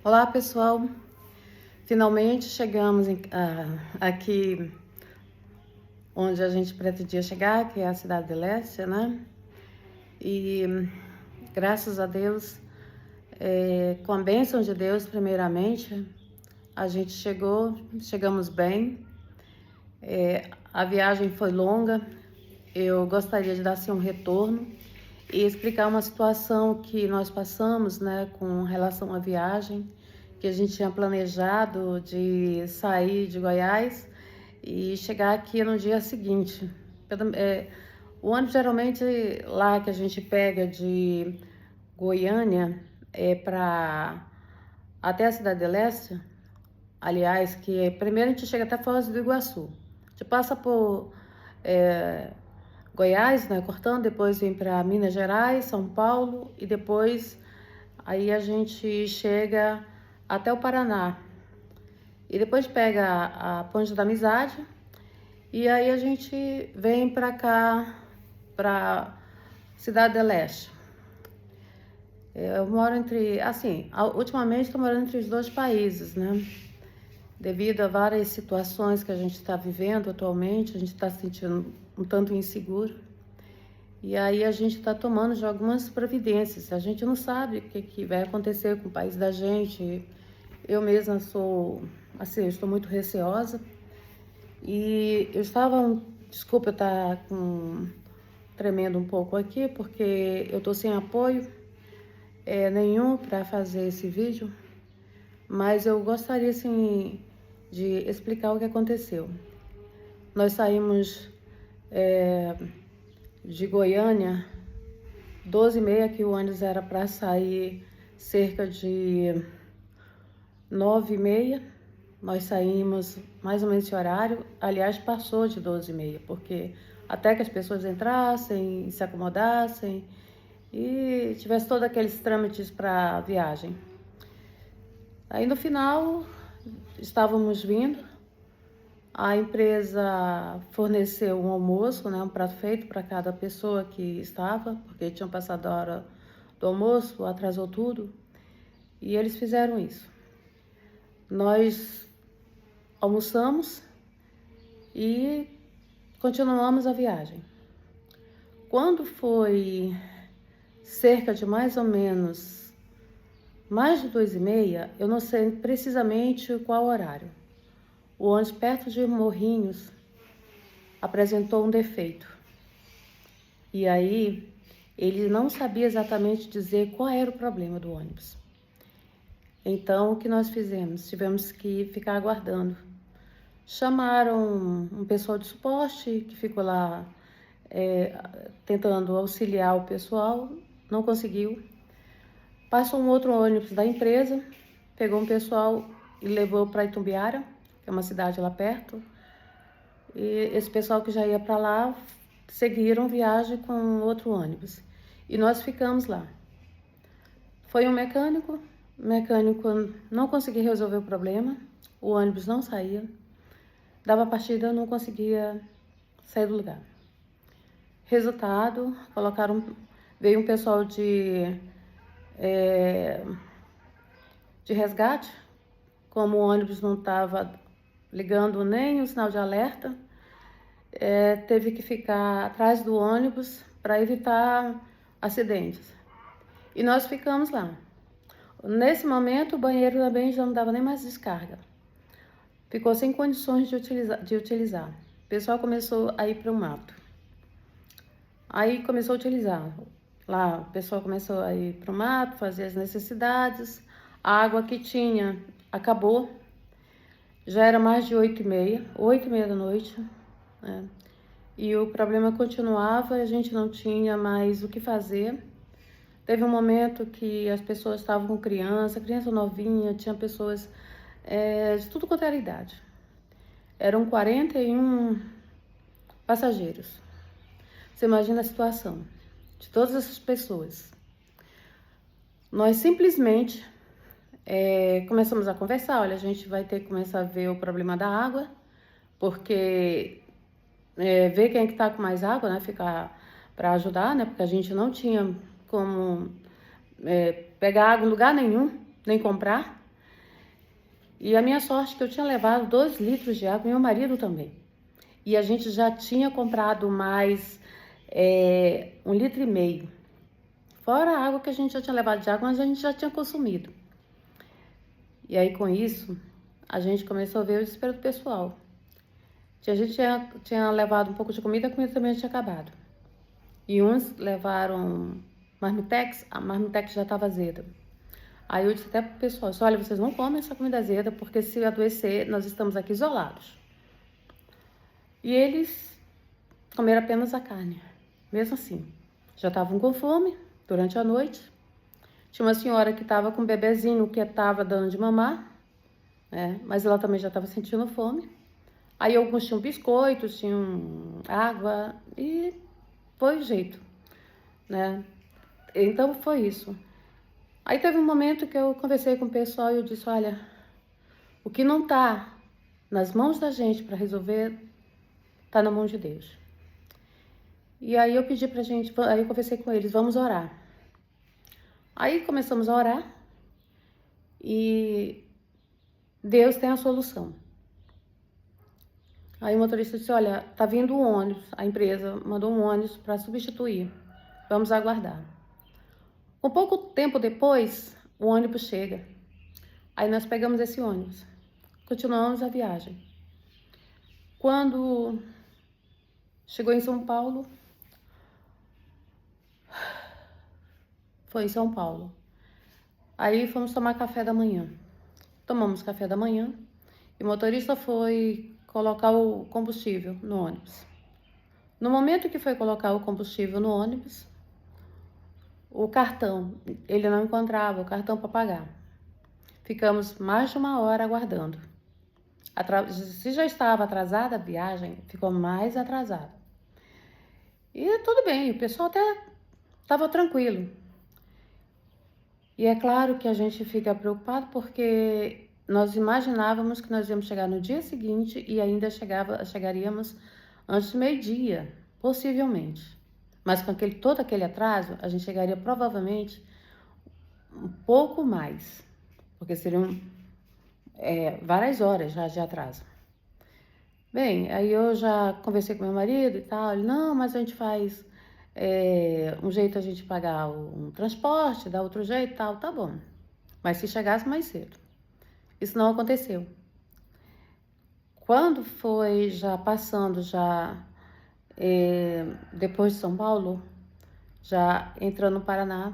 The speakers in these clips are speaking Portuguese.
Olá, pessoal. Finalmente chegamos aqui onde a gente pretendia chegar, que é a Cidade de Leste, né? E graças a Deus, com a bênção de Deus, primeiramente, a gente chegamos bem. A viagem foi longa. Eu gostaria de dar assim, um retorno e explicar uma situação que nós passamos, né, com relação à viagem, que a gente tinha planejado de sair de Goiás e chegar aqui no dia seguinte. O ônibus geralmente lá que a gente pega de Goiânia para até a Cidade de Leste, aliás, que primeiro a gente chega até Foz do Iguaçu. A gente passa por Goiás, né, cortando, depois vem para Minas Gerais, São Paulo e depois aí a gente chega até o Paraná. E depois pega a Ponte da Amizade e aí a gente vem para cá, para Cidade de Leste. Eu moro ultimamente estou morando entre os dois países, né? Devido a várias situações que a gente está vivendo atualmente, a gente está se sentindo um tanto inseguro. E aí a gente está tomando já algumas providências. A gente não sabe o que vai acontecer com o país da gente. Eu mesma eu estou muito receosa. E desculpa eu estar tremendo um pouco aqui, porque eu estou sem apoio nenhum para fazer esse vídeo. Mas eu gostaria, assim, de explicar o que aconteceu. Nós saímos de Goiânia, 12h30, que o ônibus era para sair cerca de 9h30. Nós saímos mais ou menos esse horário, aliás, passou de 12h30, porque até que as pessoas entrassem, se acomodassem e tivesse todos aqueles trâmites para a viagem. Aí no final, estávamos vindo, a empresa forneceu um almoço, né, um prato feito para cada pessoa que estava, porque tinham passado a hora do almoço, atrasou tudo, e eles fizeram isso. Nós almoçamos e continuamos a viagem. Quando foi cerca de mais ou menos mais de 2h30, eu não sei precisamente qual horário, o ônibus perto de Morrinhos apresentou um defeito. E aí, ele não sabia exatamente dizer qual era o problema do ônibus. Então, o que nós fizemos? Tivemos que ficar aguardando. Chamaram um pessoal de suporte que ficou lá tentando auxiliar o pessoal, não conseguiu. Passou um outro ônibus da empresa, pegou um pessoal e levou para Itumbiara, que é uma cidade lá perto. E esse pessoal que já ia para lá seguiram viagem com outro ônibus. E nós ficamos lá. Foi um mecânico, o mecânico não conseguia resolver o problema, o ônibus não saía, dava partida, não conseguia sair do lugar. Resultado, veio um pessoal de resgate, como o ônibus não estava ligando nem o sinal de alerta, teve que ficar atrás do ônibus para evitar acidentes. E nós ficamos lá. Nesse momento, o banheiro também já não dava nem mais descarga. Ficou sem condições de utilizar. O pessoal começou a ir para o mato. Aí começou a utilizar. Lá, o pessoal começou a ir para o mato, fazer as necessidades. A água que tinha acabou. Já era mais de 8h30 da noite, né? E o problema continuava, a gente não tinha mais o que fazer. Teve um momento que as pessoas estavam com criança novinha, tinha pessoas de tudo quanto era idade. Eram 41 passageiros. Você imagina a situação de todas essas pessoas. Nós simplesmente começamos a conversar. Olha, a gente vai ter que começar a ver o problema da água, porque ver quem é que está com mais água, né, ficar para ajudar, né, porque a gente não tinha como pegar água em lugar nenhum, nem comprar. E a minha sorte é que eu tinha levado 2 litros de água, meu marido também. E a gente já tinha comprado mais 1,5 litro. Fora a água que a gente já tinha levado de água, mas a gente já tinha consumido. E aí com isso, a gente começou a ver o desespero do pessoal. A gente tinha levado um pouco de comida, a comida também tinha acabado. E uns levaram marmitex, a marmitex já estava azeda. Aí eu disse até pro pessoal, olha, vocês não comem essa comida azeda, porque se adoecer, nós estamos aqui isolados. E eles comeram apenas a carne, mesmo assim. Já estavam com fome durante a noite. Tinha uma senhora que estava com um bebezinho que estava dando de mamar, né? Mas ela também já estava sentindo fome. Aí alguns tinham biscoitos, tinham água e foi o jeito, né? Então foi isso. Aí teve um momento que eu conversei com o pessoal e eu disse, olha, o que não está nas mãos da gente para resolver, está na mão de Deus. E aí eu pedi pra gente, aí eu conversei com eles, vamos orar. Aí começamos a orar e Deus tem a solução. Aí o motorista disse, olha, tá vindo um ônibus, a empresa mandou um ônibus para substituir, vamos aguardar. Um pouco tempo depois, o ônibus chega. Aí nós pegamos esse ônibus, continuamos a viagem. Quando chegou em São Paulo, foi em São Paulo. Aí fomos tomar café da manhã. Tomamos café da manhã e o motorista foi colocar o combustível no ônibus. No momento que foi colocar o combustível no ônibus, o cartão, ele não encontrava o cartão para pagar. Ficamos mais de 1 hora aguardando. Se já estava atrasada a viagem, ficou mais atrasada. E tudo bem, o pessoal até estava tranquilo. E é claro que a gente fica preocupado porque nós imaginávamos que nós íamos chegar no dia seguinte e ainda chegaríamos antes do meio-dia, possivelmente. Mas com todo aquele atraso, a gente chegaria provavelmente um pouco mais, porque seriam várias horas já de atraso. Bem, aí eu já conversei com meu marido e tal, ele, não, mas a gente faz um jeito a gente pagar um transporte, dá outro jeito e tal, tá bom. Mas se chegasse mais cedo. Isso não aconteceu. Quando foi já passando, depois de São Paulo, já entrando no Paraná,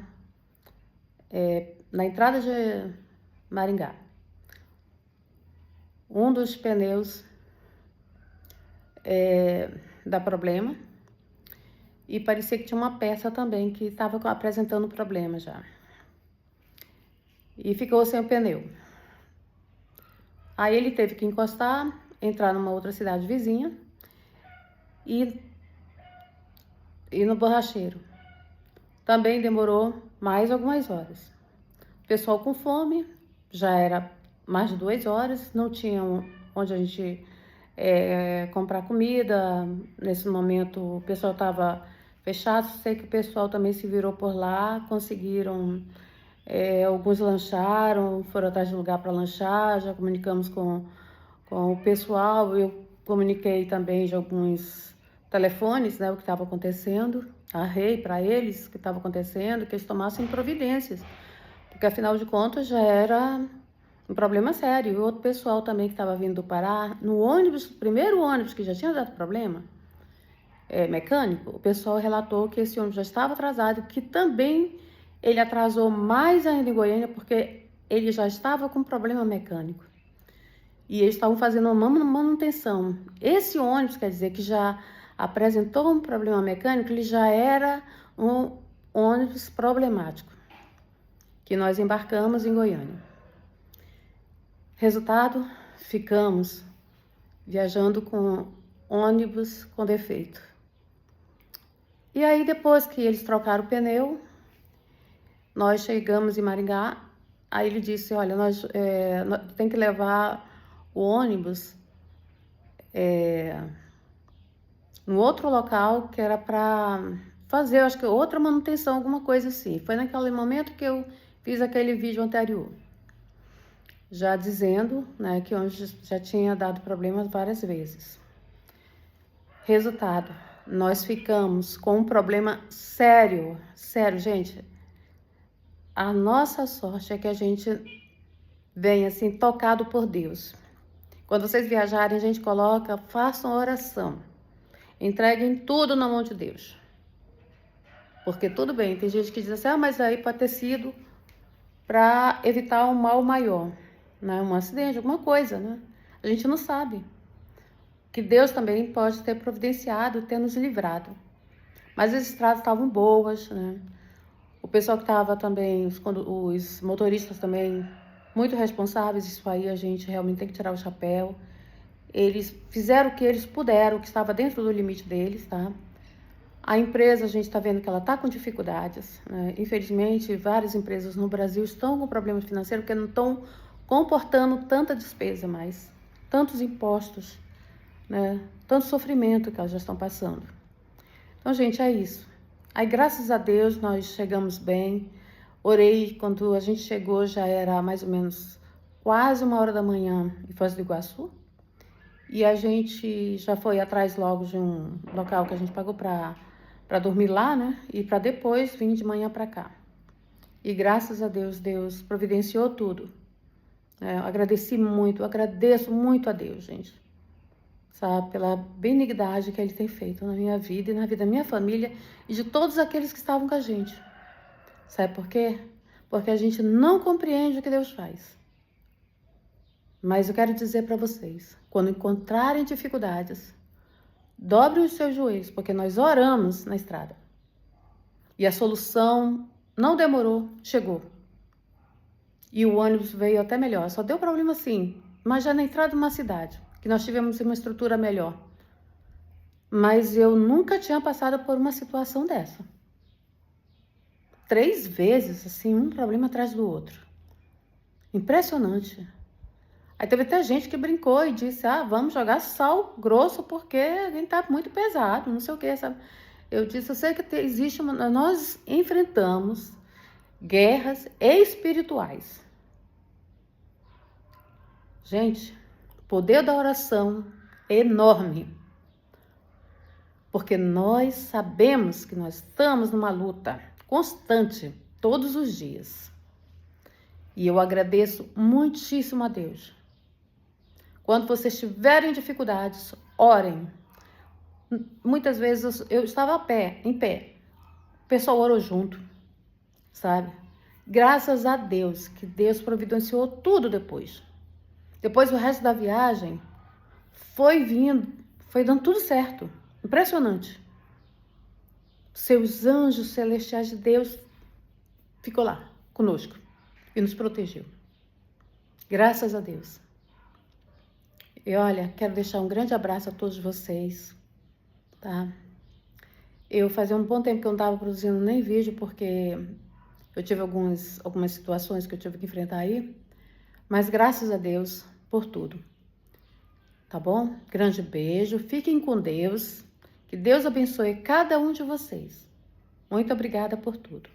na entrada de Maringá, um dos pneus dá problema e parecia que tinha uma peça também que estava apresentando problema já. E ficou sem o pneu. Aí ele teve que encostar, entrar numa outra cidade vizinha e ir no borracheiro. Também demorou mais algumas horas. O pessoal com fome, já era mais de 2 horas, não tinha onde a gente comprar comida. Nesse momento o pessoal estava fechado, sei que o pessoal também se virou por lá, conseguiram, alguns lancharam, foram atrás de lugar para lanchar, já comunicamos com o pessoal, eu comuniquei também de alguns telefones, né, o que estava acontecendo, arrei para eles o que estava acontecendo, que eles tomassem providências, porque afinal de contas já era um problema sério. E o outro pessoal também que estava vindo do Pará, no ônibus, primeiro ônibus que já tinha dado problema, mecânico, o pessoal relatou que esse ônibus já estava atrasado, que também ele atrasou mais ainda em Goiânia, porque ele já estava com problema mecânico. E eles estavam fazendo uma manutenção. Esse ônibus, quer dizer, que já apresentou um problema mecânico, ele já era um ônibus problemático, que nós embarcamos em Goiânia. Resultado, ficamos viajando com ônibus com defeito. E aí, depois que eles trocaram o pneu, nós chegamos em Maringá. Aí ele disse, olha, nós tem que levar o ônibus no outro local, que era para fazer, acho que outra manutenção, alguma coisa assim. Foi naquele momento que eu fiz aquele vídeo anterior. já dizendo, né, que o ônibus já tinha dado problemas várias vezes. Resultado, nós ficamos com um problema sério, sério, gente. A nossa sorte é que a gente vem assim tocado por Deus. Quando vocês viajarem, a gente coloca, façam oração. Entreguem tudo na mão de Deus. Porque tudo bem, tem gente que diz assim, mas aí pode ter sido para evitar um mal maior, né? Um acidente, alguma coisa, né? A gente não sabe. Que Deus também pode ter providenciado, ter nos livrado. Mas as estradas estavam boas, né? O pessoal que estava também, os motoristas também, muito responsáveis, isso aí a gente realmente tem que tirar o chapéu. Eles fizeram o que eles puderam, o que estava dentro do limite deles, tá? A empresa, a gente está vendo que ela está com dificuldades, né? Infelizmente, várias empresas no Brasil estão com problemas financeiros porque não estão comportando tanta despesa mais, tantos impostos, né? Tanto sofrimento que elas já estão passando. Então, gente, é isso. Aí, graças a Deus, nós chegamos bem. Orei, quando a gente chegou, já era mais ou menos quase 1h da manhã em Foz do Iguaçu. E a gente já foi atrás logo de um local que a gente pagou para dormir lá, né? E para depois vir de manhã para cá. E graças a Deus, Deus providenciou tudo. Eu agradeço muito a Deus, gente. Sabe, pela benignidade que Ele tem feito na minha vida e na vida da minha família e de todos aqueles que estavam com a gente. Sabe por quê? Porque a gente não compreende o que Deus faz. Mas eu quero dizer para vocês, quando encontrarem dificuldades, dobrem os seus joelhos, porque nós oramos na estrada. E a solução não demorou, chegou. E o ônibus veio até melhor. Só deu problema sim, mas já na entrada de uma cidade, que nós tivemos uma estrutura melhor. Mas eu nunca tinha passado por uma situação dessa. 3 vezes, assim, um problema atrás do outro. Impressionante. Aí teve até gente que brincou e disse, vamos jogar sal grosso porque a gente tá muito pesado, não sei o que, sabe? Eu disse, eu sei que nós enfrentamos guerras espirituais. Gente, o poder da oração é enorme. Porque nós sabemos que nós estamos numa luta constante, todos os dias. E eu agradeço muitíssimo a Deus. Quando vocês tiverem dificuldades, orem. Muitas vezes eu estava em pé. O pessoal orou junto, sabe? Graças a Deus, que Deus providenciou tudo depois. Depois o resto da viagem foi vindo, foi dando tudo certo. Impressionante. Seus anjos celestiais de Deus ficou lá conosco e nos protegeu. Graças a Deus. E olha, quero deixar um grande abraço a todos vocês, tá? Eu fazia um bom tempo que eu não estava produzindo nem vídeo, porque eu tive algumas situações que eu tive que enfrentar aí, mas graças a Deus por tudo, tá bom? Grande beijo, fiquem com Deus, que Deus abençoe cada um de vocês. Muito obrigada por tudo.